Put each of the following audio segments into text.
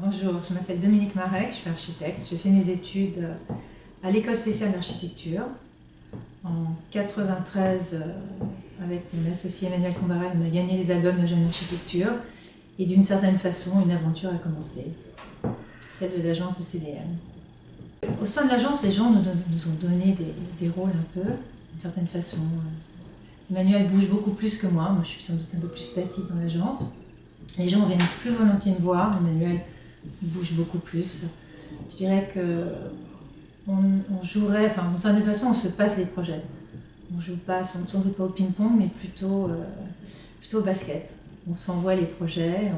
Bonjour, je m'appelle Dominique Marek, je suis architecte. J'ai fait mes études à l'école spéciale d'architecture. En 93, avec mon associé Emmanuel Combarel, on a gagné les albums de Jeune Architecture. Et d'une certaine façon, une aventure a commencé, celle de l'agence de CDM. Au sein de l'agence, les gens nous ont donné des rôles un peu, d'une certaine façon. Emmanuel bouge beaucoup plus que moi je suis sans doute un peu plus statique dans l'agence. Les gens viennent plus volontiers me voir, Emmanuel bouge beaucoup plus. Je dirais que on jouerait, enfin, d'une certaine façon, on se passe les projets. On joue pas, sans doute pas au ping-pong, mais plutôt au basket. On s'envoie les projets,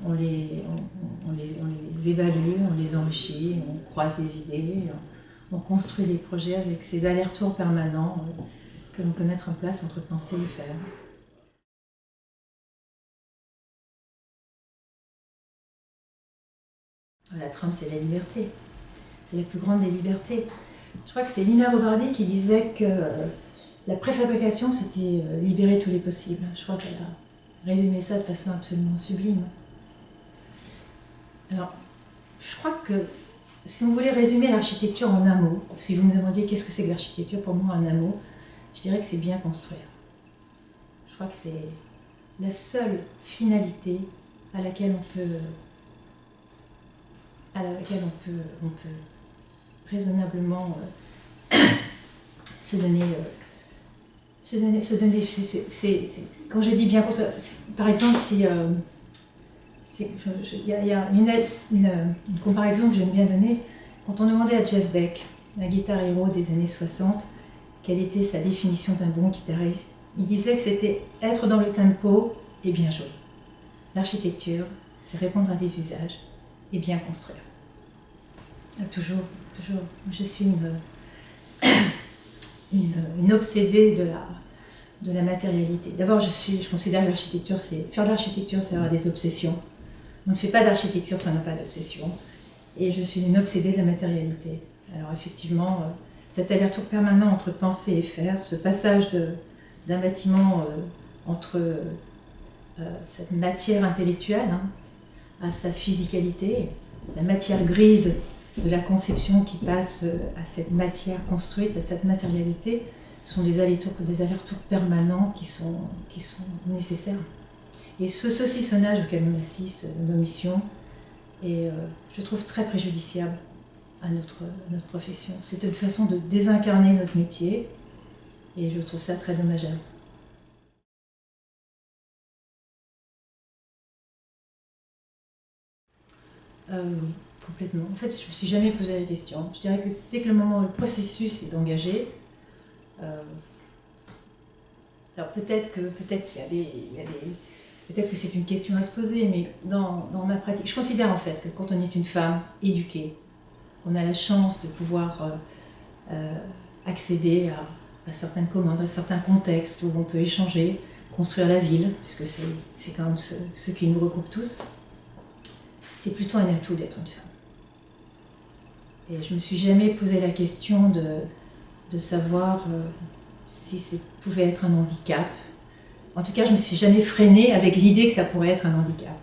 on les évalue, on les enrichit, on croise les idées, on construit les projets avec ces allers-retours permanents que l'on peut mettre en place entre penser et faire. La trame, c'est la liberté. C'est la plus grande des libertés. Je crois que c'est Lina Bobardi qui disait que la préfabrication, c'était libérer tous les possibles. Je crois qu'elle a résumé ça de façon absolument sublime. Alors, je crois que si on voulait résumer l'architecture en un mot, si vous me demandiez qu'est-ce que c'est que l'architecture, pour moi en un mot, je dirais que c'est bien construire. Je crois que c'est la seule finalité à laquelle on peut raisonnablement se donner. Quand je dis bien construire, par exemple, si il y a une comparaison que j'aime bien donner. Quand on demandait à Jeff Beck, un guitar héros des années 60, quelle était sa définition d'un bon guitariste, il disait que c'était être dans le tempo et bien jouer. L'architecture, c'est répondre à des usages et bien construire. Toujours. Je suis une obsédée de la matérialité. D'abord, je considère que l'architecture, faire de l'architecture, c'est avoir des obsessions. On ne fait pas d'architecture si on n'a pas d'obsession. Et je suis une obsédée de la matérialité. Alors effectivement, cet aller-retour permanent entre penser et faire, ce passage d'un bâtiment entre cette matière intellectuelle à sa physicalité, la matière grise de la conception qui passe à cette matière construite, à cette matérialité, sont des allers-retours permanents qui sont nécessaires. Et ce saucissonnage auquel on assiste, nos missions, est, je trouve, très préjudiciable à notre profession. C'est une façon de désincarner notre métier, et je trouve ça très dommageable. Oui, complètement. En fait, je ne me suis jamais posé la question. Je dirais que dès que le processus est engagé, alors peut-être qu'il y a des peut-être que c'est une question à se poser, mais dans ma pratique, je considère en fait que quand on est une femme éduquée, on a la chance de pouvoir accéder à certaines commandes, à certains contextes où on peut échanger, construire la ville, puisque c'est quand même ce qui nous regroupe tous. C'est plutôt un atout d'être une femme. Et je ne me suis jamais posé la question de savoir si ça pouvait être un handicap. En tout cas, je ne me suis jamais freinée avec l'idée que ça pourrait être un handicap.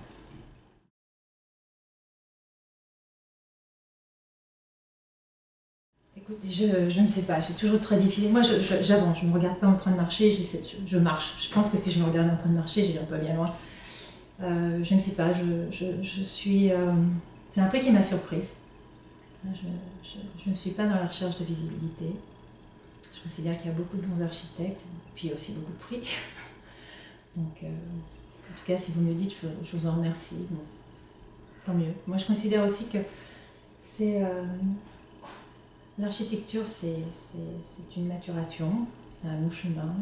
Écoute, je ne sais pas, c'est toujours très difficile. Moi, j'avance, je ne me regarde pas en train de marcher, je marche. Je pense que si je me regardais en train de marcher, j'irais pas bien loin. Je ne sais pas, je suis... c'est un prix qui m'a surprise. Je ne suis pas dans la recherche de visibilité. Je considère qu'il y a beaucoup de bons architectes, puis aussi beaucoup de prix. Donc, en tout cas, si vous me le dites, je vous en remercie. Bon, tant mieux. Moi, je considère aussi que l'architecture, c'est une maturation, c'est un long chemin.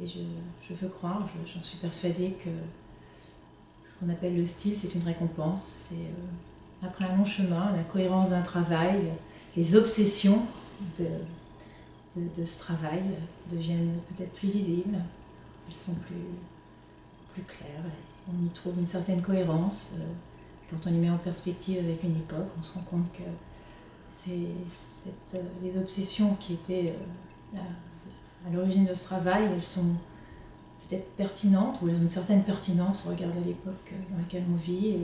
Et je veux croire, j'en suis persuadée que ce qu'on appelle le style, c'est une récompense. C'est après un long chemin, la cohérence d'un travail, les obsessions de ce travail deviennent peut-être plus lisibles, elles sont plus claires. On y trouve une certaine cohérence. Quand on les met en perspective avec une époque, on se rend compte que les obsessions qui étaient à l'origine de ce travail, elles sont peut-être pertinentes, ou elles ont une certaine pertinence au regard de l'époque dans laquelle on vit.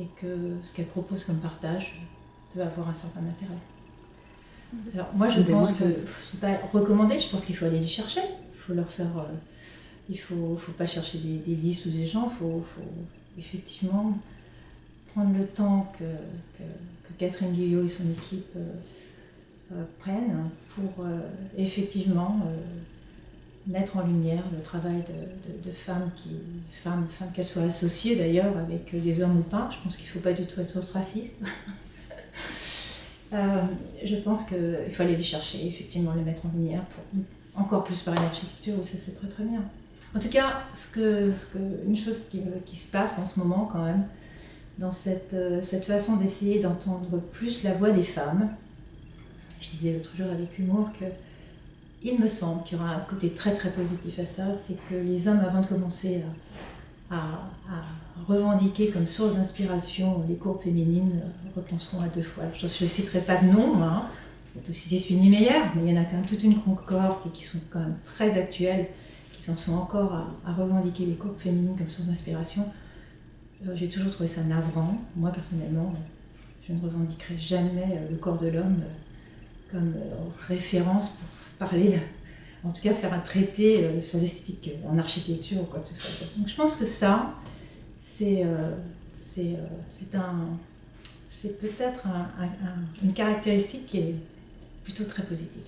et que ce qu'elle propose comme partage peut avoir un certain intérêt. Alors moi je pense que c'est pas recommandé, je pense qu'il faut aller les chercher, il faut leur faire, il faut pas chercher des listes ou des gens, il faut effectivement prendre le temps que Catherine Guyot et son équipe prennent pour effectivement mettre en lumière le travail de femmes, qu'elles soient associées d'ailleurs avec des hommes ou pas. Je pense qu'il ne faut pas du tout être ostraciste. Je pense qu'il faut aller les chercher, effectivement les mettre en lumière pour encore plus parler d'architecture, ça c'est très très bien. En tout cas, une chose qui se passe en ce moment quand même, dans cette façon d'essayer d'entendre plus la voix des femmes, je disais l'autre jour avec humour qu'il me semble qu'il y aura un côté très très positif à ça, c'est que les hommes, avant de commencer à revendiquer comme source d'inspiration les courbes féminines, repenseront à deux fois. Je ne citerai pas de nom, hein. On peut citer Sydney Meyer, mais il y en a quand même toute une cohorte et qui sont quand même très actuelles, qui en sont encore à revendiquer les courbes féminines comme source d'inspiration. J'ai toujours trouvé ça navrant. Moi personnellement, je ne revendiquerai jamais le corps de l'homme comme référence pour parler en tout cas faire un traité sur l'esthétique en architecture ou quoi que ce soit. Donc je pense que ça, c'est peut-être une caractéristique qui est plutôt très positive.